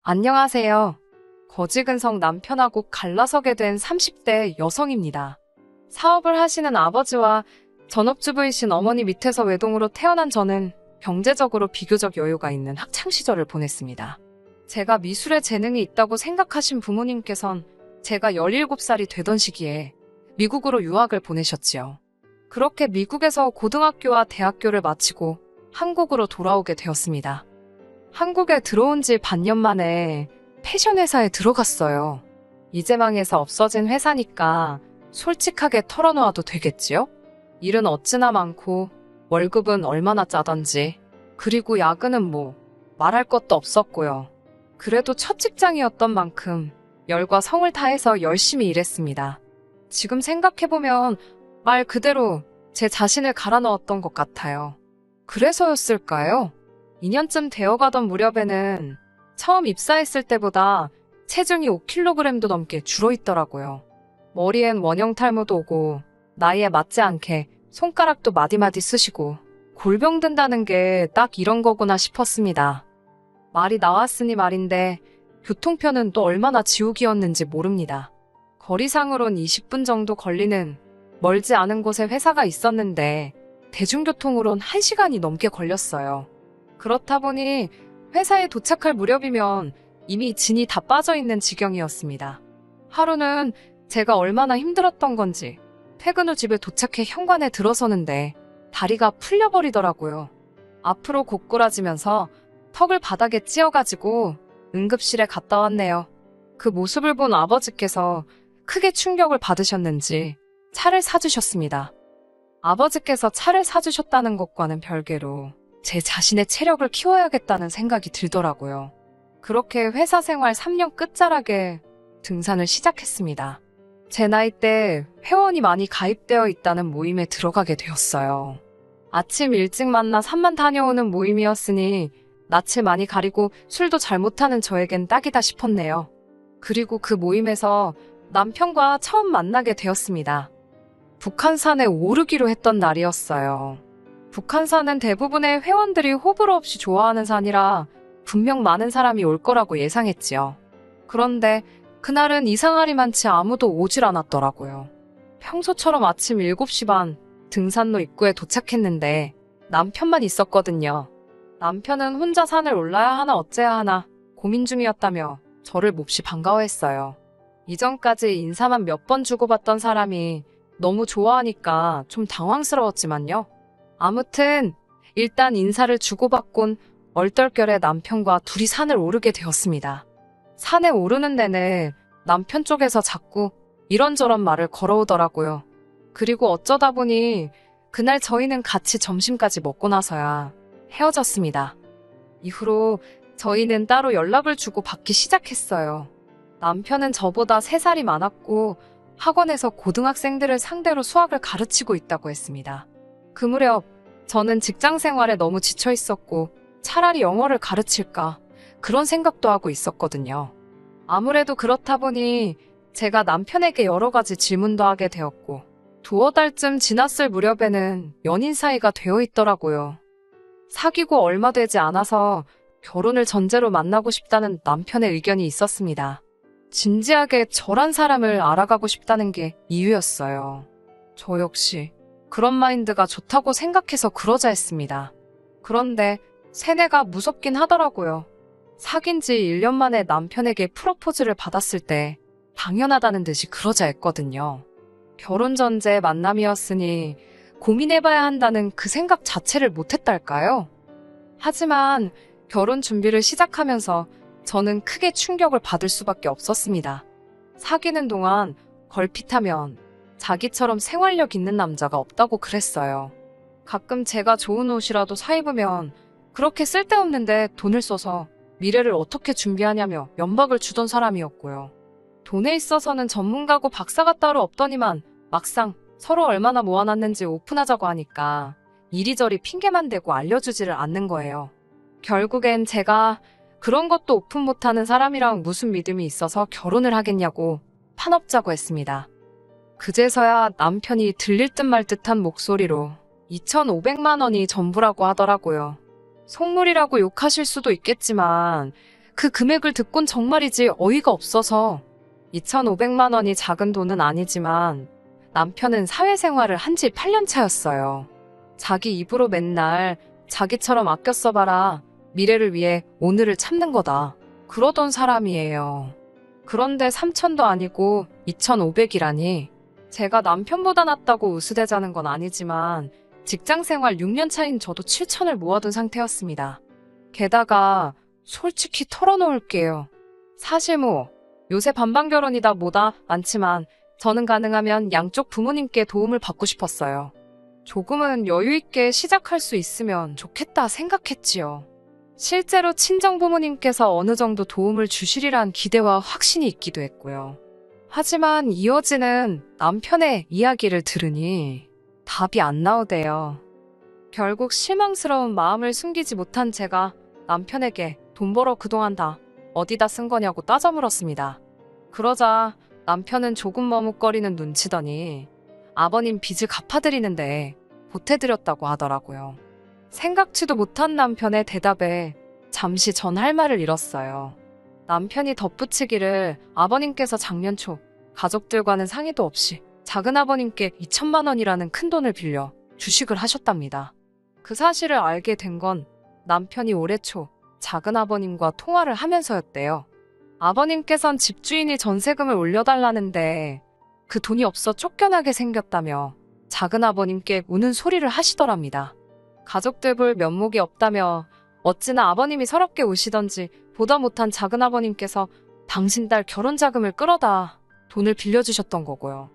안녕하세요. 거지근성 남편하고 갈라서게 된 30대 여성입니다. 사업을 하시는 아버지와 전업주부이신 어머니 밑에서 외동으로 태어난 저는 경제적으로 비교적 여유가 있는 학창시절을 보냈습니다. 제가 미술에 재능이 있다고 생각하신 부모님께선 제가 17살이 되던 시기에 미국으로 유학을 보내셨지요. 그렇게 미국에서 고등학교와 대학교를 마치고 한국으로 돌아오게 되었습니다. 한국에 들어온 지 반년 만에 패션 회사에 들어갔어요. 이제 망해서 없어진 회사니까 솔직하게 털어놓아도 되겠지요? 일은 어찌나 많고 월급은 얼마나 짜던지, 그리고 야근은 뭐 말할 것도 없었고요. 그래도 첫 직장이었던 만큼 열과 성을 다해서 열심히 일했습니다. 지금 생각해보면 말 그대로 제 자신을 갈아 넣었던 것 같아요. 그래서였을까요? 2년쯤 되어가던 무렵에는 처음 입사했을 때보다 체중이 5kg도 넘게 줄어있더라고요. 머리엔 원형 탈모도 오고 나이에 맞지 않게 손가락도 마디마디 쑤시고 골병 든다는 게 딱 이런 거구나 싶었습니다. 말이 나왔으니 말인데 교통편은 또 얼마나 지옥이었는지 모릅니다. 거리상으론 20분 정도 걸리는 멀지 않은 곳에 회사가 있었는데 대중교통으론 1시간이 넘게 걸렸어요. 그렇다 보니 회사에 도착할 무렵이면 이미 진이 다 빠져있는 지경이었습니다. 하루는 제가 얼마나 힘들었던 건지 퇴근 후 집에 도착해 현관에 들어서는데 다리가 풀려버리더라고요. 앞으로 고꾸라지면서 턱을 바닥에 찧어가지고 응급실에 갔다 왔네요. 그 모습을 본 아버지께서 크게 충격을 받으셨는지 차를 사주셨습니다. 아버지께서 차를 사주셨다는 것과는 별개로 제 자신의 체력을 키워야겠다는 생각이 들더라고요. 그렇게 회사 생활 3년 끝자락에 등산을 시작했습니다. 제 나이 때 회원이 많이 가입되어 있다는 모임에 들어가게 되었어요. 아침 일찍 만나 산만 다녀오는 모임이었으니 낯을 많이 가리고 술도 잘 못하는 저에겐 딱이다 싶었네요. 그리고 그 모임에서 남편과 처음 만나게 되었습니다. 북한산에 오르기로 했던 날이었어요. 북한산은 대부분의 회원들이 호불호 없이 좋아하는 산이라 분명 많은 사람이 올 거라고 예상했지요. 그런데 그날은 이상하리만치 아무도 오질 않았더라고요. 평소처럼 아침 7시 반 등산로 입구에 도착했는데 남편만 있었거든요. 남편은 혼자 산을 올라야 하나 어째야 하나 고민 중이었다며 저를 몹시 반가워했어요. 이전까지 인사만 몇 번 주고받던 사람이 너무 좋아하니까 좀 당황스러웠지만요. 아무튼 일단 인사를 주고받곤 얼떨결에 남편과 둘이 산을 오르게 되었습니다. 산에 오르는 데는 남편 쪽에서 자꾸 이런저런 말을 걸어오더라고요. 그리고 어쩌다 보니 그날 저희는 같이 점심까지 먹고 나서야 헤어졌습니다. 이후로 저희는 따로 연락을 주고 받기 시작했어요. 남편은 저보다 3살이 많았고 학원에서 고등학생들을 상대로 수학을 가르치고 있다고 했습니다. 그 무렵 저는 직장 생활에 너무 지쳐 있었고 차라리 영어를 가르칠까 그런 생각도 하고 있었거든요. 아무래도 그렇다 보니 제가 남편에게 여러 가지 질문도 하게 되었고 두어 달쯤 지났을 무렵에는 연인 사이가 되어 있더라고요. 사귀고 얼마 되지 않아서 결혼을 전제로 만나고 싶다는 남편의 의견이 있었습니다. 진지하게 저란 사람을 알아가고 싶다는 게 이유였어요. 저 역시 그런 마인드가 좋다고 생각해서 그러자 했습니다. 그런데 세뇌가 무섭긴 하더라고요. 사귄 지 1년 만에 남편에게 프로포즈를 받았을 때 당연하다는 듯이 그러자 했거든요. 결혼 전제 만남이었으니 고민해봐야 한다는 그 생각 자체를 못했달까요? 하지만 결혼 준비를 시작하면서 저는 크게 충격을 받을 수밖에 없었습니다. 사귀는 동안 걸핏하면 자기처럼 생활력 있는 남자가 없다고 그랬어요. 가끔 제가 좋은 옷이라도 사 입으면 그렇게 쓸데없는데 돈을 써서 미래를 어떻게 준비하냐며 면박을 주던 사람이었고요. 돈에 있어서는 전문가고 박사가 따로 없더니만 막상 서로 얼마나 모아놨는지 오픈하자고 하니까 이리저리 핑계만 대고 알려주지를 않는 거예요. 결국엔 제가 그런 것도 오픈 못하는 사람이랑 무슨 믿음이 있어서 결혼을 하겠냐고 판업자고 했습니다. 그제서야 남편이 들릴 듯 말 듯한 목소리로 2,500만 원이 전부라고 하더라고요. 속물이라고 욕하실 수도 있겠지만 그 금액을 듣곤 정말이지 어이가 없어서 2,500만 원이 작은 돈은 아니지만 남편은 사회생활을 한 지 8년 차였어요. 자기 입으로 맨날 자기처럼 아껴 써봐라. 미래를 위해 오늘을 참는 거다. 그러던 사람이에요. 그런데 3천도 아니고 2,500이라니. 제가 남편보다 낫다고 우스대자는 건 아니지만 직장생활 6년 차인 저도 7천을 모아둔 상태였습니다. 게다가 솔직히 털어놓을게요. 사실 요새 반반 결혼이다 뭐다 많지만 저는 가능하면 양쪽 부모님께 도움을 받고 싶었어요. 조금은 여유있게 시작할 수 있으면 좋겠다 생각했지요. 실제로 친정부모님께서 어느 정도 도움을 주시리란 기대와 확신이 있기도 했고요. 하지만 이어지는 남편의 이야기를 들으니 답이 안 나오대요. 결국 실망스러운 마음을 숨기지 못한 제가 남편에게 돈 벌어 그동안 다 어디다 쓴 거냐고 따져 물었습니다. 그러자 남편은 조금 머뭇거리는 눈치더니 아버님 빚을 갚아드리는데 보태드렸다고 하더라고요. 생각지도 못한 남편의 대답에 잠시 전 할 말을 잃었어요. 남편이 덧붙이기를 아버님께서 작년 초 가족들과는 상의도 없이 작은아버님께 2천만 원이라는 큰 돈을 빌려 주식을 하셨답니다. 그 사실을 알게 된 건 남편이 올해 초 작은아버님과 통화를 하면서였대요. 아버님께선 집주인이 전세금을 올려달라는데 그 돈이 없어 쫓겨나게 생겼다며 작은아버님께 우는 소리를 하시더랍니다. 가족들 볼 면목이 없다며 어찌나 아버님이 서럽게 우시던지 보다 못한 작은아버님께서 당신 딸 결혼 자금을 끌어다 돈을 빌려주셨던 거고요.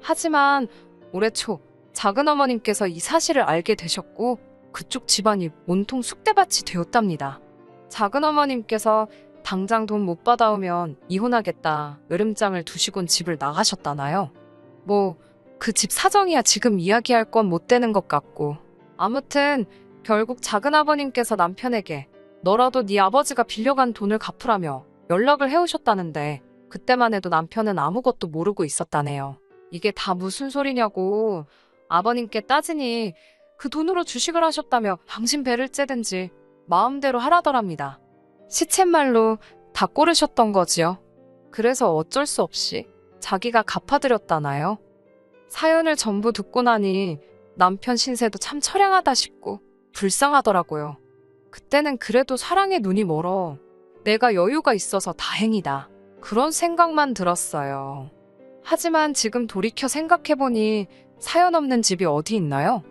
하지만 올해 초 작은어머님께서 이 사실을 알게 되셨고 그쪽 집안이 온통 쑥대밭이 되었답니다. 작은어머님께서 당장 돈 못 받아오면 이혼하겠다 으름장을 두시곤 집을 나가셨다나요? 그 집 사정이야 지금 이야기할 건 못 되는 것 같고. 아무튼 결국 작은아버님께서 남편에게 너라도 네 아버지가 빌려간 돈을 갚으라며 연락을 해오셨다는데 그때만 해도 남편은 아무것도 모르고 있었다네요. 이게 다 무슨 소리냐고 아버님께 따지니 그 돈으로 주식을 하셨다며 당신 배를 째든지 마음대로 하라더랍니다. 시쳇말로 다 꼬르셨던 거지요. 그래서 어쩔 수 없이 자기가 갚아드렸다나요? 사연을 전부 듣고 나니 남편 신세도 참 처량하다 싶고 불쌍하더라고요. 그때는 그래도 사랑에 눈이 멀어 내가 여유가 있어서 다행이다. 그런 생각만 들었어요. 하지만 지금 돌이켜 생각해보니 사연 없는 집이 어디 있나요?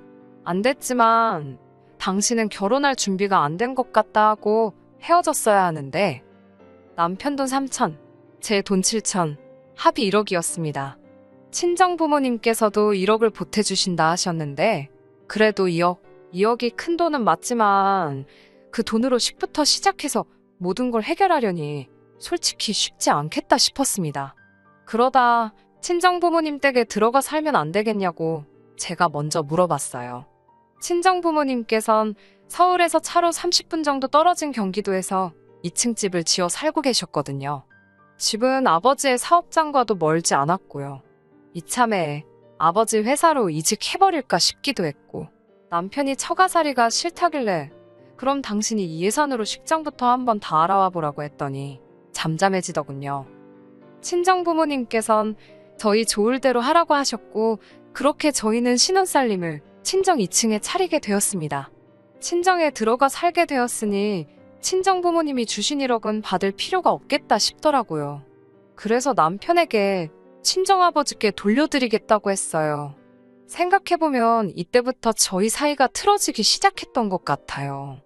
안 됐지만 당신은 결혼할 준비가 안 된 것 같다 하고 헤어졌어야 하는데 남편 돈 3천, 제 돈 7천, 합이 1억이었습니다. 친정부모님께서도 1억을 보태주신다 하셨는데 그래도 2억이 큰 돈은 맞지만 그 돈으로 식부터 시작해서 모든 걸 해결하려니 솔직히 쉽지 않겠다 싶었습니다. 그러다 친정부모님 댁에 들어가 살면 안 되겠냐고 제가 먼저 물어봤어요. 친정부모님께선 서울에서 차로 30분 정도 떨어진 경기도에서 2층 집을 지어 살고 계셨거든요. 집은 아버지의 사업장과도 멀지 않았고요. 이참에 아버지 회사로 이직해버릴까 싶기도 했고 남편이 처가살이가 싫다길래 그럼 당신이 이 예산으로 식장부터 한번 다 알아와 보라고 했더니 잠잠해지더군요. 친정부모님께선 저희 좋을 대로 하라고 하셨고 그렇게 저희는 신혼살림을 친정 2층에 차리게 되었습니다. 친정에 들어가 살게 되었으니 친정부모님이 주신 1억은 받을 필요가 없겠다 싶더라고요. 그래서 남편에게 친정아버지께 돌려드리겠다고 했어요. 생각해보면 이때부터 저희 사이가 틀어지기 시작했던 것 같아요.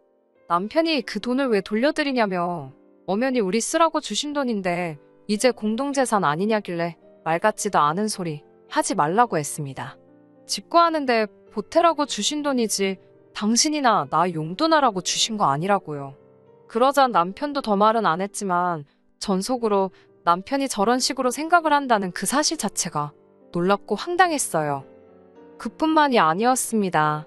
남편이 그 돈을 왜 돌려드리냐며 엄연히 우리 쓰라고 주신 돈인데 이제 공동재산 아니냐길래 말 같지도 않은 소리 하지 말라고 했습니다. 집 구하는데 보태라고 주신 돈이지 당신이나 나 용돈하라고 주신 거 아니라고요. 그러자 남편도 더 말은 안 했지만 전 속으로 남편이 저런 식으로 생각을 한다는 그 사실 자체가 놀랍고 황당했어요. 그뿐만이 아니었습니다.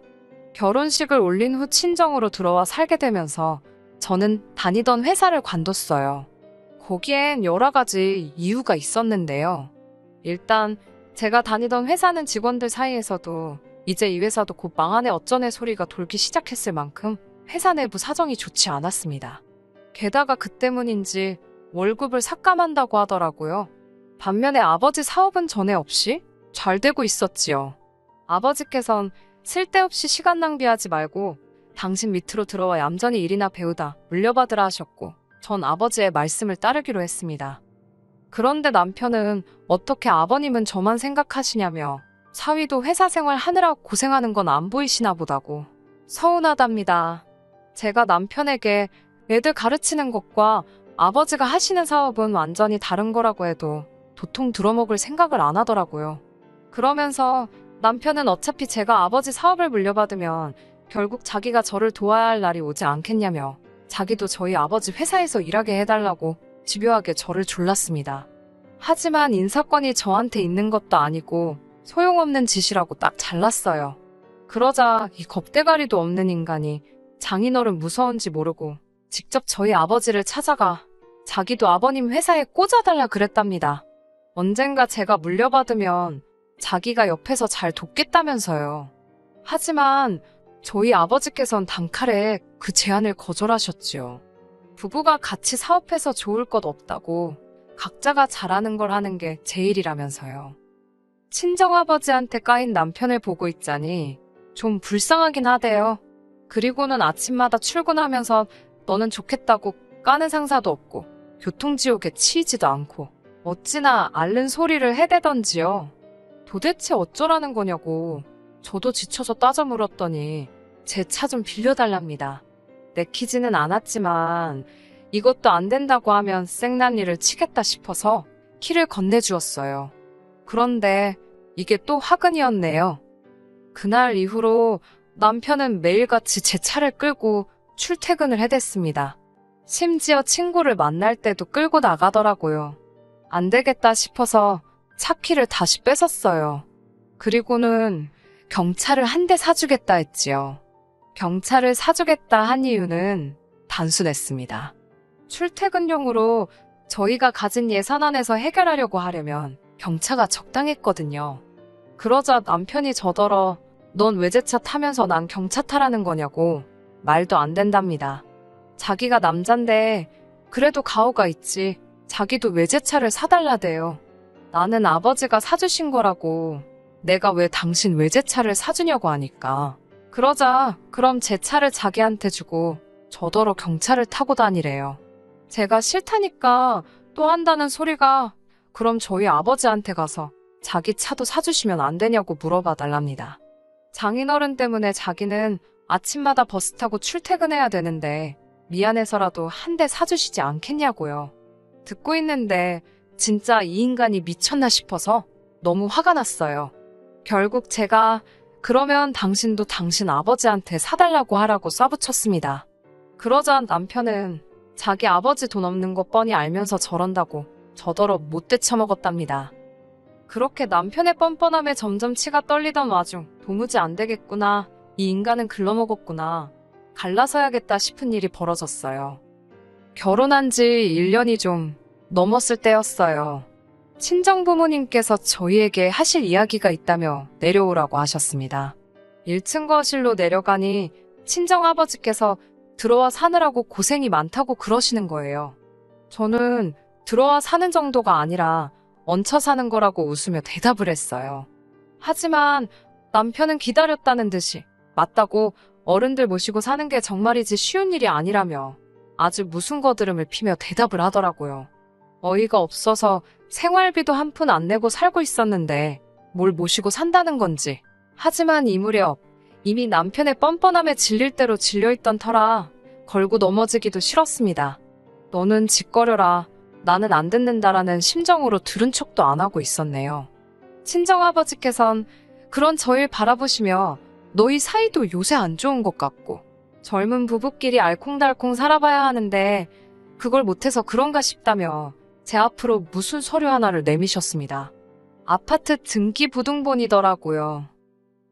결혼식을 올린 후 친정으로 들어와 살게 되면서 저는 다니던 회사를 관뒀어요. 거기엔 여러 가지 이유가 있었는데요. 일단 제가 다니던 회사는 직원들 사이에서도 이제 이 회사도 곧 망하네 어쩌네 소리가 돌기 시작했을 만큼 회사 내부 사정이 좋지 않았습니다. 게다가 그 때문인지 월급을 삭감한다고 하더라고요. 반면에 아버지 사업은 전에 없이 잘 되고 있었지요. 아버지께선 쓸데없이 시간 낭비하지 말고 당신 밑으로 들어와 얌전히 일이나 배우다 물려받으라 하셨고 전 아버지의 말씀을 따르기로 했습니다. 그런데 남편은 어떻게 아버님은 저만 생각하시냐며 사위도 회사 생활 하느라 고생하는 건 안 보이시나 보다고 서운하답니다. 제가 남편에게 애들 가르치는 것과 아버지가 하시는 사업은 완전히 다른 거라고 해도 도통 들어먹을 생각을 안 하더라고요. 그러면서 남편은 어차피 제가 아버지 사업을 물려받으면 결국 자기가 저를 도와야 할 날이 오지 않겠냐며 자기도 저희 아버지 회사에서 일하게 해달라고 집요하게 저를 졸랐습니다. 하지만 인사권이 저한테 있는 것도 아니고 소용없는 짓이라고 딱 잘랐어요. 그러자 이 겁대가리도 없는 인간이 장인어른 무서운지 모르고 직접 저희 아버지를 찾아가 자기도 아버님 회사에 꽂아달라 그랬답니다. 언젠가 제가 물려받으면 자기가 옆에서 잘 돕겠다면서요. 하지만 저희 아버지께선 단칼에 그 제안을 거절하셨지요. 부부가 같이 사업해서 좋을 것 없다고 각자가 잘하는 걸 하는 게 제일이라면서요. 친정아버지한테 까인 남편을 보고 있자니 좀 불쌍하긴 하대요. 그리고는 아침마다 출근하면서 너는 좋겠다고 까는 상사도 없고 교통지옥에 치이지도 않고 어찌나 앓는 소리를 해대던지요. 도대체 어쩌라는 거냐고 저도 지쳐서 따져 물었더니 제 차 좀 빌려달랍니다. 내키지는 않았지만 이것도 안 된다고 하면 생난리를 치겠다 싶어서 키를 건네주었어요. 그런데 이게 또 화근이었네요. 그날 이후로 남편은 매일같이 제 차를 끌고 출퇴근을 해댔습니다. 심지어 친구를 만날 때도 끌고 나가더라고요. 안 되겠다 싶어서 차 키를 다시 뺏었어요. 그리고는 경차를 한 대 사주겠다 했지요. 경차를 사주겠다 한 이유는 단순했습니다. 출퇴근용으로 저희가 가진 예산 안에서 해결하려고 하려면 경차가 적당했거든요. 그러자 남편이 저더러 넌 외제차 타면서 난 경차 타라는 거냐고 말도 안 된답니다. 자기가 남잔데 그래도 가오가 있지 자기도 외제차를 사달라대요. 나는 아버지가 사주신 거라고 내가 왜 당신 외제차를 사주냐고 하니까 그러자 그럼 제 차를 자기한테 주고 저더러 경차를 타고 다니래요. 제가 싫다니까 또 한다는 소리가 그럼 저희 아버지한테 가서 자기 차도 사주시면 안 되냐고 물어봐 달랍니다. 장인어른 때문에 자기는 아침마다 버스 타고 출퇴근해야 되는데 미안해서라도 한 대 사주시지 않겠냐고요. 듣고 있는데 진짜 이 인간이 미쳤나 싶어서 너무 화가 났어요. 결국 제가 그러면 당신도 당신 아버지한테 사달라고 하라고 쏴붙였습니다. 그러자 남편은 자기 아버지 돈 없는 거 뻔히 알면서 저런다고 저더러 못돼 처먹었답니다. 그렇게 남편의 뻔뻔함에 점점 치가 떨리던 와중 도무지 안 되겠구나, 이 인간은 글러먹었구나, 갈라서야겠다 싶은 일이 벌어졌어요. 결혼한 지 1년이 좀 넘었을 때였어요. 친정부모님께서 저희에게 하실 이야기가 있다며 내려오라고 하셨습니다. 1층 거실로 내려가니 친정아버지께서 들어와 사느라고 고생이 많다고 그러시는 거예요. 저는 들어와 사는 정도가 아니라 얹혀 사는 거라고 웃으며 대답을 했어요. 하지만 남편은 기다렸다는 듯이 맞다고 어른들 모시고 사는 게 정말이지 쉬운 일이 아니라며 아주 무슨 거드름을 피며 대답을 하더라고요. 어이가 없어서 생활비도 한 푼 안 내고 살고 있었는데 뭘 모시고 산다는 건지. 하지만 이 무렵 이미 남편의 뻔뻔함에 질릴 대로 질려있던 터라 걸고 넘어지기도 싫었습니다. 너는 짓거려라, 나는 안 듣는다라는 심정으로 들은 척도 안 하고 있었네요. 친정아버지께선 그런 저를 바라보시며 너희 사이도 요새 안 좋은 것 같고 젊은 부부끼리 알콩달콩 살아봐야 하는데 그걸 못해서 그런가 싶다며 제 앞으로 무슨 서류 하나를 내미셨습니다. 아파트 등기부등본이더라고요.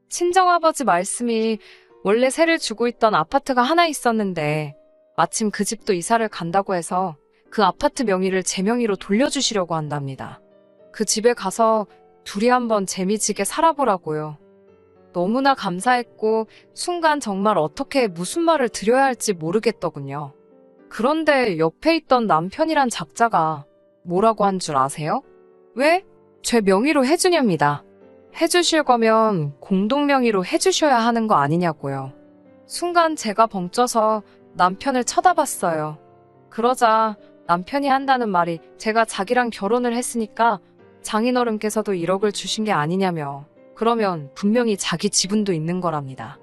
친정아버지 말씀이 원래 세를 주고 있던 아파트가 하나 있었는데 마침 그 집도 이사를 간다고 해서 그 아파트 명의를 제 명의로 돌려주시려고 한답니다. 그 집에 가서 둘이 한번 재미지게 살아보라고요. 너무나 감사했고 순간 정말 어떻게 무슨 말을 드려야 할지 모르겠더군요. 그런데 옆에 있던 남편이란 작자가 뭐라고 한 줄 아세요? 왜? 제 명의로 해주냐입니다. 해주실 거면 공동명의로 해주셔야 하는 거 아니냐고요. 순간 제가 벙쪄서 남편을 쳐다봤어요. 그러자 남편이 한다는 말이 제가 자기랑 결혼을 했으니까 장인어른께서도 1억을 주신 게 아니냐며, 그러면 분명히 자기 지분도 있는 거랍니다.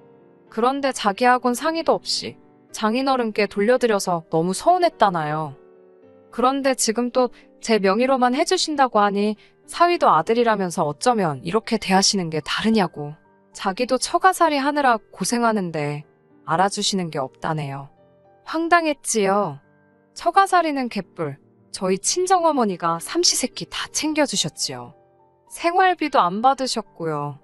그런데 자기하고는 상의도 없이 장인어른께 돌려드려서 너무 서운했다나요. 그런데 지금 또 제 명의로만 해주신다고 하니 사위도 아들이라면서 어쩌면 이렇게 대하시는 게 다르냐고. 자기도 처가살이 하느라 고생하는데 알아주시는 게 없다네요. 황당했지요. 처가살이는 개뿔. 저희 친정어머니가 삼시세끼 다 챙겨주셨지요. 생활비도 안 받으셨고요.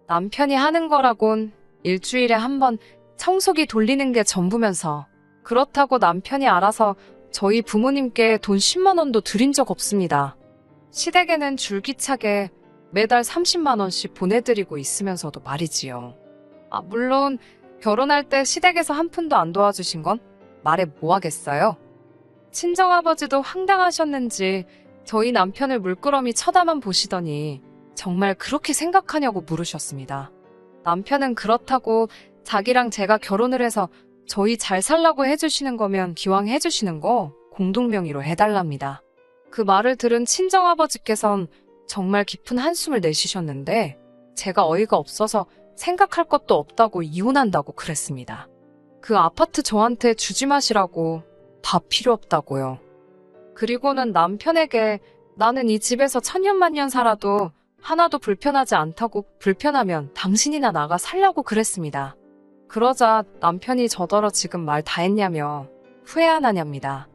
남편이 하는 거라곤 일주일에 한 번 청소기 돌리는 게 전부면서, 그렇다고 남편이 알아서 저희 부모님께 돈 10만 원도 드린 적 없습니다. 시댁에는 줄기차게 매달 30만 원씩 보내드리고 있으면서도 말이지요. 물론 결혼할 때 시댁에서 한 푼도 안 도와주신 건 말해 뭐 하겠어요? 친정아버지도 황당하셨는지 저희 남편을 물끄러미 쳐다만 보시더니 정말 그렇게 생각하냐고 물으셨습니다. 남편은 그렇다고 자기랑 제가 결혼을 해서 저희 잘 살라고 해주시는 거면 기왕 해주시는 거 공동명의로 해달랍니다. 그 말을 들은 친정아버지께선 정말 깊은 한숨을 내쉬셨는데 제가 어이가 없어서 생각할 것도 없다고 이혼한다고 그랬습니다. 그 아파트 저한테 주지 마시라고, 다 필요 없다고요. 그리고는 남편에게 나는 이 집에서 천년만년 살아도 하나도 불편하지 않다고, 불편하면 당신이나 나가 살라고 그랬습니다. 그러자 남편이 저더러 지금 말 다 했냐며 후회 안 하냐입니다.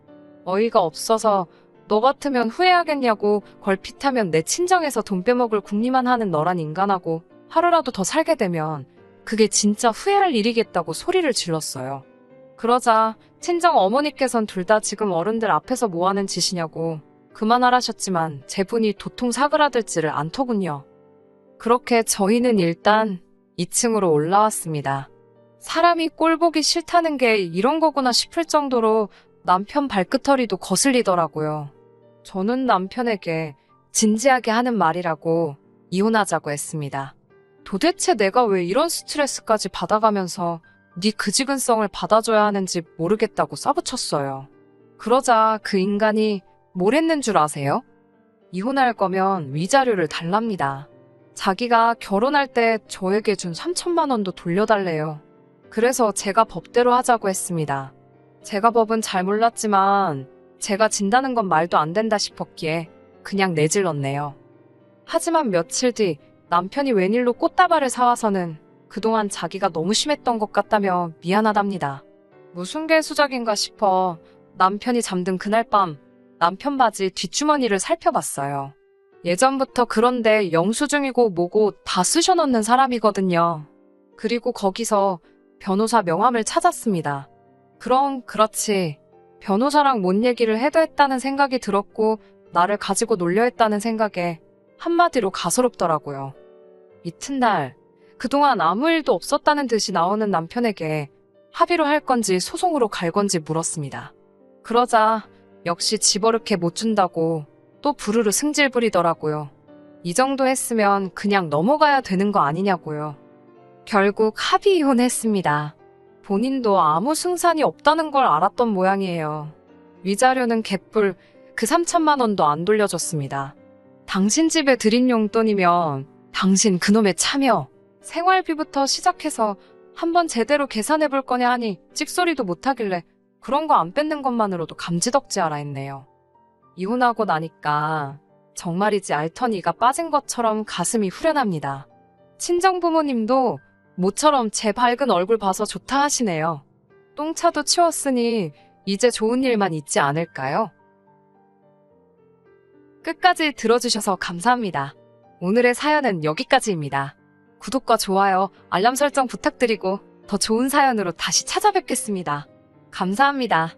어이가 없어서 너 같으면 후회하겠냐고, 걸핏하면 내 친정에서 돈 빼먹을 궁리만 하는 너란 인간하고 하루라도 더 살게 되면 그게 진짜 후회할 일이겠다고 소리를 질렀어요. 그러자 친정 어머니께선 둘 다 지금 어른들 앞에서 뭐하는 짓이냐고 그만하라셨지만 제 분이 도통 사그라들지를 않더군요. 그렇게 저희는 일단 2층으로 올라왔습니다. 사람이 꼴 보기 싫다는 게 이런 거구나 싶을 정도로 남편 발끝허리도 거슬리더라고요. 저는 남편에게 진지하게 하는 말이라고 이혼하자고 했습니다. 도대체 내가 왜 이런 스트레스까지 받아가면서 네 그지근성을 받아줘야 하는지 모르겠다고 싸붙였어요. 그러자 그 인간이 뭘 했는 줄 아세요? 이혼할 거면 위자료를 달랍니다. 자기가 결혼할 때 저에게 준 3천만 원도 돌려달래요. 그래서 제가 법대로 하자고 했습니다. 제가 법은 잘 몰랐지만 제가 진다는 건 말도 안 된다 싶었기에 그냥 내질렀네요. 하지만 며칠 뒤 남편이 웬일로 꽃다발을 사와서는 그동안 자기가 너무 심했던 것 같다며 미안하답니다. 무슨 개수작인가 싶어 남편이 잠든 그날 밤 남편 바지 뒷주머니를 살펴봤어요. 예전부터 그런데 영수증이고 뭐고 다 쑤셔넣는 사람이거든요. 그리고 거기서 변호사 명함을 찾았습니다. 그럼 그렇지. 변호사랑 뭔 얘기를 해도 했다는 생각이 들었고 나를 가지고 놀려 했다는 생각에 한마디로 가소롭더라고요. 이튿날 그동안 아무 일도 없었다는 듯이 나오는 남편에게 합의로 할 건지 소송으로 갈 건지 물었습니다. 그러자 역시 집어넣게 못 준다고 또 부르르 승질 부리더라고요. 이 정도 했으면 그냥 넘어가야 되는 거 아니냐고요. 결국 합의 이혼했습니다. 본인도 아무 승산이 없다는 걸 알았던 모양이에요. 위자료는 개뿔, 그 3천만 원도 안 돌려줬습니다. 당신 집에 드린 용돈이면 당신 그놈의 차며 생활비부터 시작해서 한번 제대로 계산해 볼 거냐 하니 찍소리도 못하길래 그런 거 안 뺏는 것만으로도 감지덕지하라 했네요. 이혼하고 나니까 정말이지 알턴이가 빠진 것처럼 가슴이 후련합니다. 친정부모님도 모처럼 제 밝은 얼굴 봐서 좋다 하시네요. 똥차도 치웠으니 이제 좋은 일만 있지 않을까요? 끝까지 들어주셔서 감사합니다. 오늘의 사연은 여기까지입니다. 구독과 좋아요, 알람 설정 부탁드리고 더 좋은 사연으로 다시 찾아뵙겠습니다. 감사합니다.